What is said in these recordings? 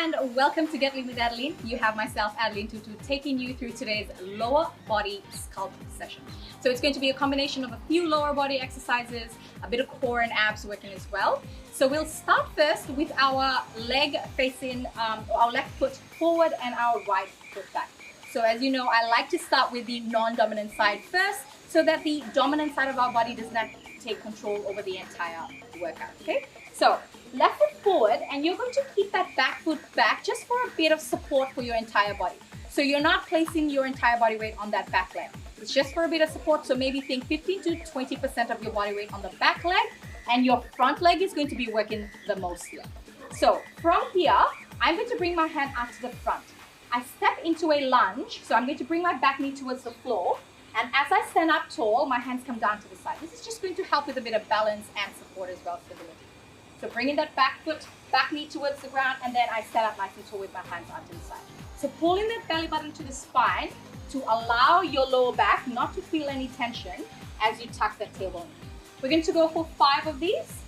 and welcome to Get Lean with Adeline. You have myself, Adelene, taking you through today's lower body sculpt session. So it's going to be a combination of a few lower body exercises, a bit of core and abs working as well. So we'll start first with our leg facing, our left foot forward and our right foot back. So as you know, I like to start with the non-dominant side first so that the dominant side of our body does not take control over the entire workout, okay? So left foot forward, and you're going to keep that back foot back just for a bit of support for your entire body. So you're not placing your entire body weight on that back leg. It's just for a bit of support. So maybe think 15 to 20% of your body weight on the back leg, and your front leg is going to be working the most here. So from here, I'm going to bring my hand out to the front. I step into a lunge, so I'm going to bring my back knee towards the floor. And as I stand up tall, my hands come down to the side. This is just going to help with a bit of balance and support as well, stability. So bringing that back knee towards the ground, and then I stand up nice and tall with my hands out to the side. So pulling that belly button to the spine to allow your lower back not to feel any tension as you tuck that tailbone. We're going to go for 5 of these.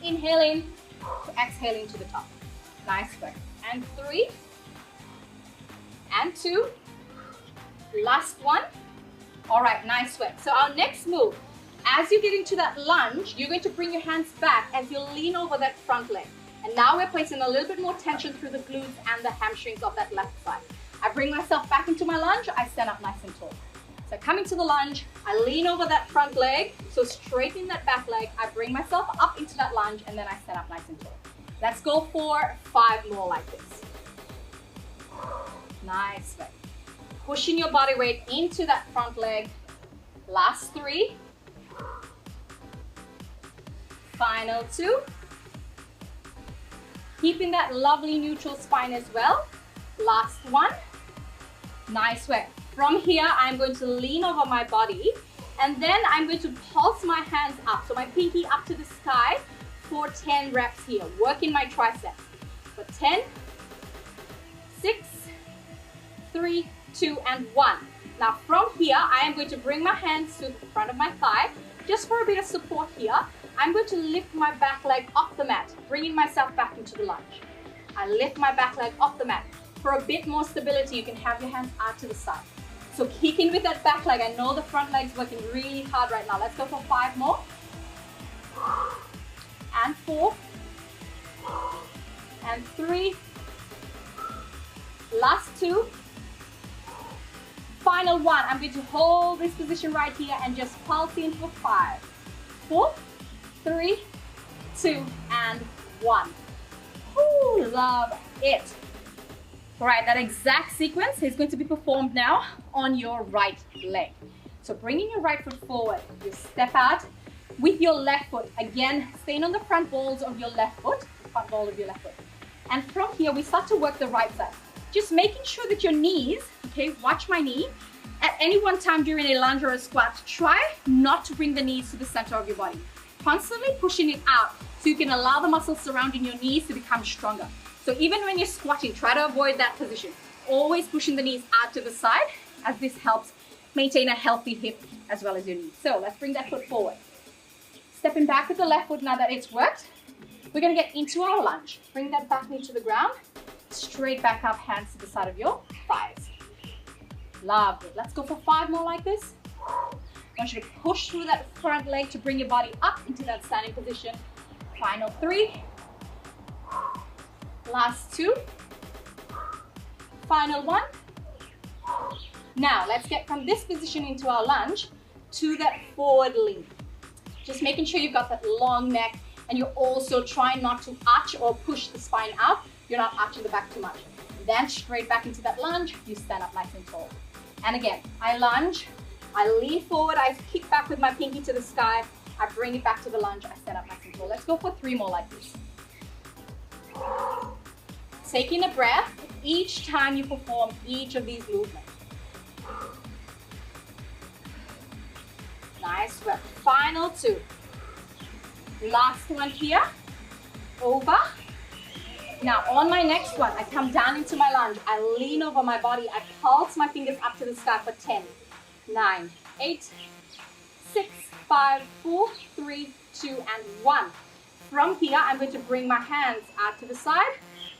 Inhaling, exhaling to the top. Nice work. And 3, and 2. Last one. All right, nice work. So our next move, as you get into that lunge, you're going to bring your hands back as you lean over that front leg. And now we're placing a little bit more tension through the glutes and the hamstrings of that left side. I bring myself back into my lunge, I stand up nice and tall. So coming to the lunge, I lean over that front leg, so straighten that back leg, I bring myself up into that lunge, and then I stand up nice and tall. Let's go for 5 more like this. Nice work. Pushing your body weight into that front leg. Last 3. Final 2. Keeping that lovely neutral spine as well. Last 1. Nice work. From here, I'm going to lean over my body, and then I'm going to pulse my hands up. So my pinky up to the sky for 10 reps here. Working my triceps. For 10, 6, 3, 2, and 1. Now from here, I am going to bring my hands to the front of my thigh, just for a bit of support here. I'm going to lift my back leg off the mat, bringing myself back into the lunge. I lift my back leg off the mat. For a bit more stability, you can have your hands out to the side. So kick in with that back leg. I know the front leg's working really hard right now. Let's go for 5 more. And 4. And 3. Last 2. Final 1. I'm going to hold this position right here and just pulse in for 5, 4, 3, 2, and 1. Ooh, love it. All right, that exact sequence is going to be performed now on your right leg. So bringing your right foot forward, you step out with your left foot. Again, staying on the front balls of your left foot, front ball of your left foot. And from here, we start to work the right side. Just making sure that your knees, okay, watch my knee. At any one time during a lunge or a squat, try not to bring the knees to the center of your body. Constantly pushing it out so you can allow the muscles surrounding your knees to become stronger. So even when you're squatting, try to avoid that position. Always pushing the knees out to the side, as this helps maintain a healthy hip as well as your knees. So let's bring that foot forward. Stepping back with the left foot now that it's worked. We're gonna get into our lunge. Bring that back knee to the ground. Straight back up, hands to the side of your thighs. Love it. Let's go for 5 more like this. I want you to push through that front leg to bring your body up into that standing position. Final 3. Last 2. Final 1. Now, let's get from this position into our lunge to that forward lean. Just making sure you've got that long neck, and you're also trying not to arch or push the spine out. You're not arching the back too much. Then straight back into that lunge, you stand up nice and tall. And again, I lunge, I lean forward, I kick back with my pinky to the sky, I bring it back to the lunge, I stand up nice and tall. Let's go for 3 more like this. Taking a breath each time you perform each of these movements. Nice work. Final 2. Last one here. Over. Now on my next one, I come down into my lunge. I lean over my body. I pulse my fingers up to the sky for 10, 9, 8, 6, 5, 4, 3, 2, and 1. From here, I'm going to bring my hands out to the side,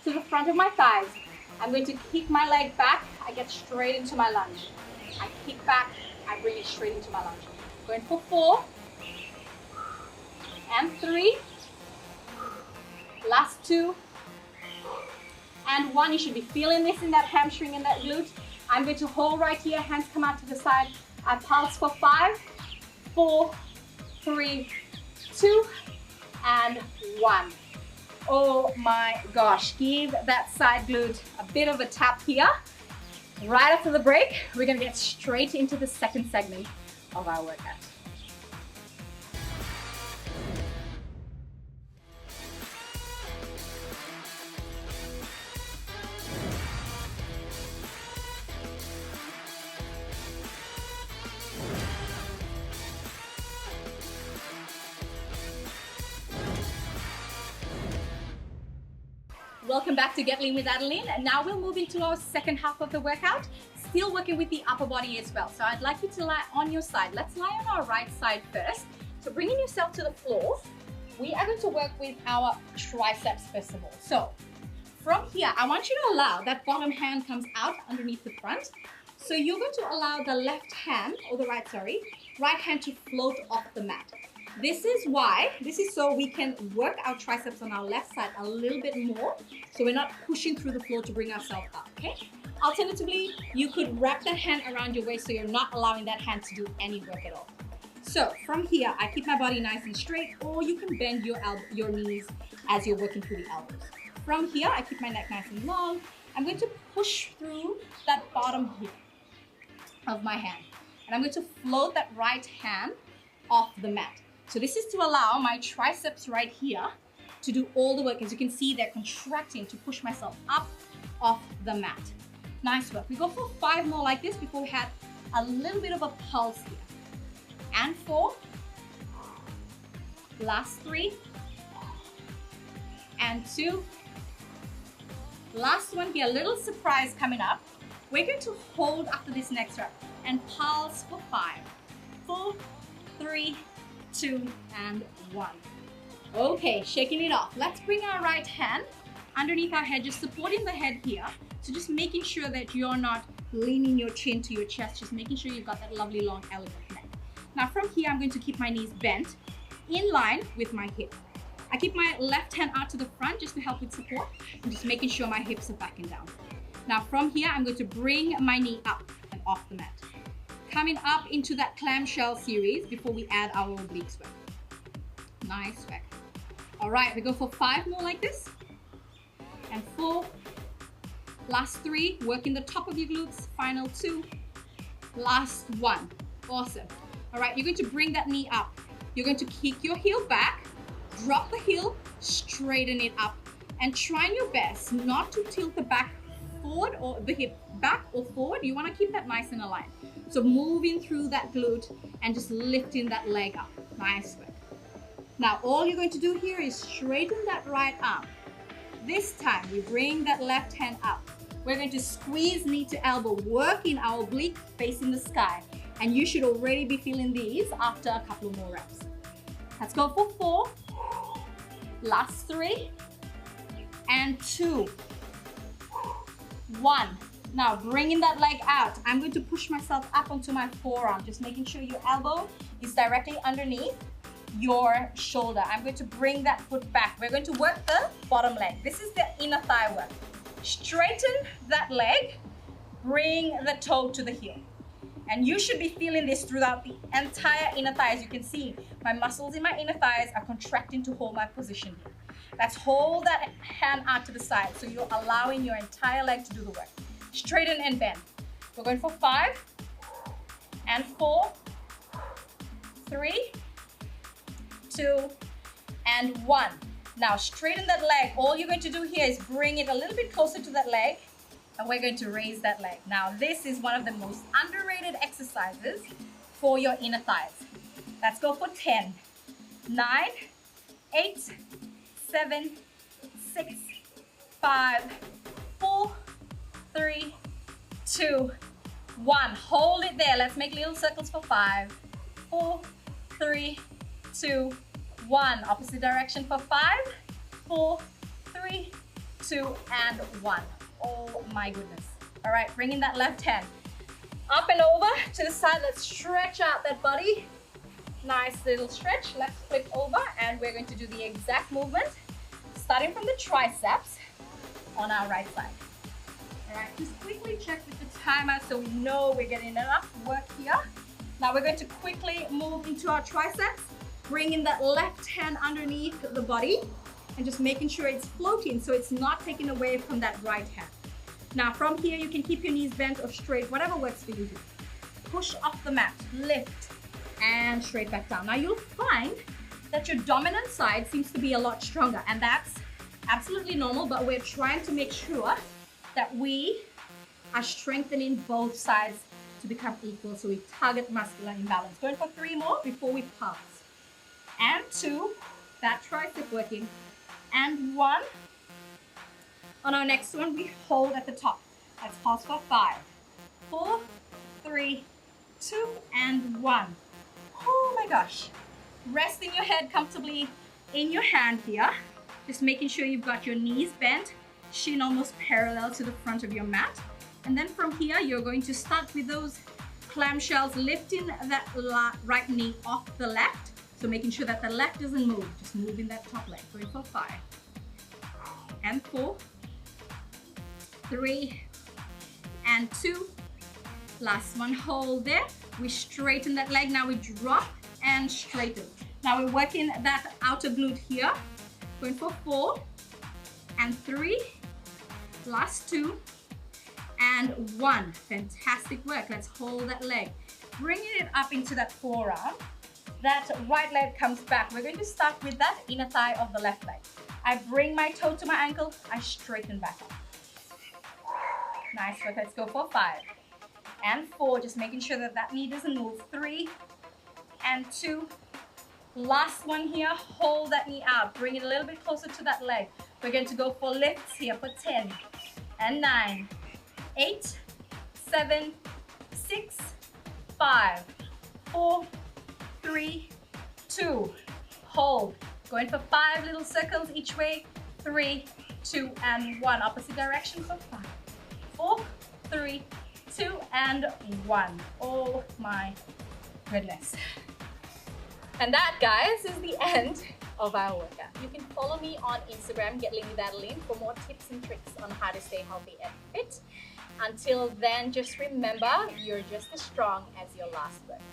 to the front of my thighs. I'm going to kick my leg back. I get straight into my lunge. I kick back. I bring it straight into my lunge. Going for 4 and 3. Last 2 and 1. You should be feeling this in that hamstring and that glute. I'm going to hold right here. Hands come out to the side. I pulse for 5, 4, 3, 2, and 1. Oh my gosh, give that side glute a bit of a tap here. Right after the break, we're gonna get straight into the second segment of our workout. Welcome back to Get Lean with Adeline, and now we'll move into our second half of the workout, still working with the upper body as well. So I'd like you to lie on your side. Let's lie on our right side first. So bringing yourself to the floor, we are going to work with our triceps first of all. So from here, I want you to allow that bottom hand comes out underneath the front. So you're going to allow the left hand, or the right hand to float off the mat. This is so we can work our triceps on our left side a little bit more, so we're not pushing through the floor to bring ourselves up, okay? Alternatively, you could wrap that hand around your waist so you're not allowing that hand to do any work at all. So from here, I keep my body nice and straight, or you can bend your knees as you're working through the elbows. From here, I keep my neck nice and long. I'm going to push through that bottom here of my hand, and I'm going to float that right hand off the mat. So this is to allow my triceps right here to do all the work. As you can see, they're contracting to push myself up off the mat. Nice work. We go for 5 more like this before we had a little bit of a pulse here. And 4. Last 3. And 2. Last one here, a little surprise coming up. We're going to hold after this next rep and pulse for 5, 4, 3, 2, and 1. Okay, shaking it off. Let's bring our right hand underneath our head, just supporting the head here. So just making sure that you're not leaning your chin to your chest, just making sure you've got that lovely long elegant neck. Now from here, I'm going to keep my knees bent in line with my hip. I keep my left hand out to the front just to help with support, and just making sure my hips are back and down. Now from here, I'm going to bring my knee up and off the mat. Coming up into that clamshell series before we add our obliques work. Nice work. All right, we go for 5 more like this. And 4. Last 3, working the top of your glutes. Final 2. Last 1. Awesome. All right, you're going to bring that knee up. You're going to kick your heel back, drop the heel, straighten it up, and trying your best not to tilt the back forward or the hip back or forward. You want to keep that nice and aligned. So moving through that glute and just lifting that leg up. Nice work. Now all you're going to do here is straighten that right arm. This time we bring that left hand up. We're going to squeeze knee to elbow, working our oblique facing the sky. And you should already be feeling these after a couple more reps. Let's go for 4. Last 3. And 2. 1. Now bringing that leg out, I'm going to push myself up onto my forearm, just making sure your elbow is directly underneath your shoulder. I'm going to bring that foot back. We're going to work the bottom leg. This is the inner thigh work. Straighten that leg, bring the toe to the heel. And you should be feeling this throughout the entire inner thigh. As you can see, my muscles in my inner thighs are contracting to hold my position here. Let's hold that hand out to the side so you're allowing your entire leg to do the work. Straighten and bend. We're going for 5 and 4, 3, 2, and 1. Now straighten that leg. All you're going to do here is bring it a little bit closer to that leg, and we're going to raise that leg. Now this is one of the most underrated exercises for your inner thighs. Let's go for 10, 9, 8, 7, 6, 5, 4, 3, 2, 1. Hold it there. Let's make little circles for 5, 4, 3, 2, 1. Opposite direction for 5, 4, 3, 2, and 1. Oh my goodness. All right, bring in that left hand. Up and over to the side. Let's stretch out that body. Nice little stretch. Let's flip over and we're going to do the exact movement, starting from the triceps on our right side. All right, just quickly check with the timer so we know we're getting enough work here. Now we're going to quickly move into our triceps. Bring in that left hand underneath the body and just making sure it's floating so it's not taken away from that right hand. Now from here, you can keep your knees bent or straight, whatever works for you. Push off the mat, lift, and straight back down. Now you'll find that your dominant side seems to be a lot stronger, and that's absolutely normal, but we're trying to make sure that we are strengthening both sides to become equal, so we target muscular imbalance. Going for 3 more before we pass. And 2, that tricep working, and 1. On our next one, we hold at the top. Let's pause for 5, 4, 3, 2, and 1. Oh my gosh. Resting your head comfortably in your hand here. Just making sure you've got your knees bent, shin almost parallel to the front of your mat. And then from here, you're going to start with those clamshells, lifting that right knee off the left. So making sure that the left doesn't move, just moving that top leg. Going for 5, and 4, 3, and 2. Last one, hold there. We straighten that leg. Now we drop and straighten. Now we're working that outer glute here. Going for 4, and 3, last 2, and 1. Fantastic work. Let's hold that leg. Bringing it up into that forearm. That right leg comes back. We're going to start with that inner thigh of the left leg. I bring my toe to my ankle. I straighten back up. Nice work. Let's go for 5, and 4. Just making sure that that knee doesn't move. 3, and 2. Last one here. Hold that knee out. Bring it a little bit closer to that leg. We're going to go for lifts here for 10, and 9, 8, 7, 6, 5, 4, 3, 2. Hold. Going for 5 little circles each way. 3, 2, and 1. Opposite direction for 5, 4, 3, 2, and 1. Oh my goodness. And that, guys, is the end of our workout. You can follow me on Instagram, Get Lean with Adelene, for more tips and tricks on how to stay healthy and fit. Until then, just remember, you're just as strong as your last workout.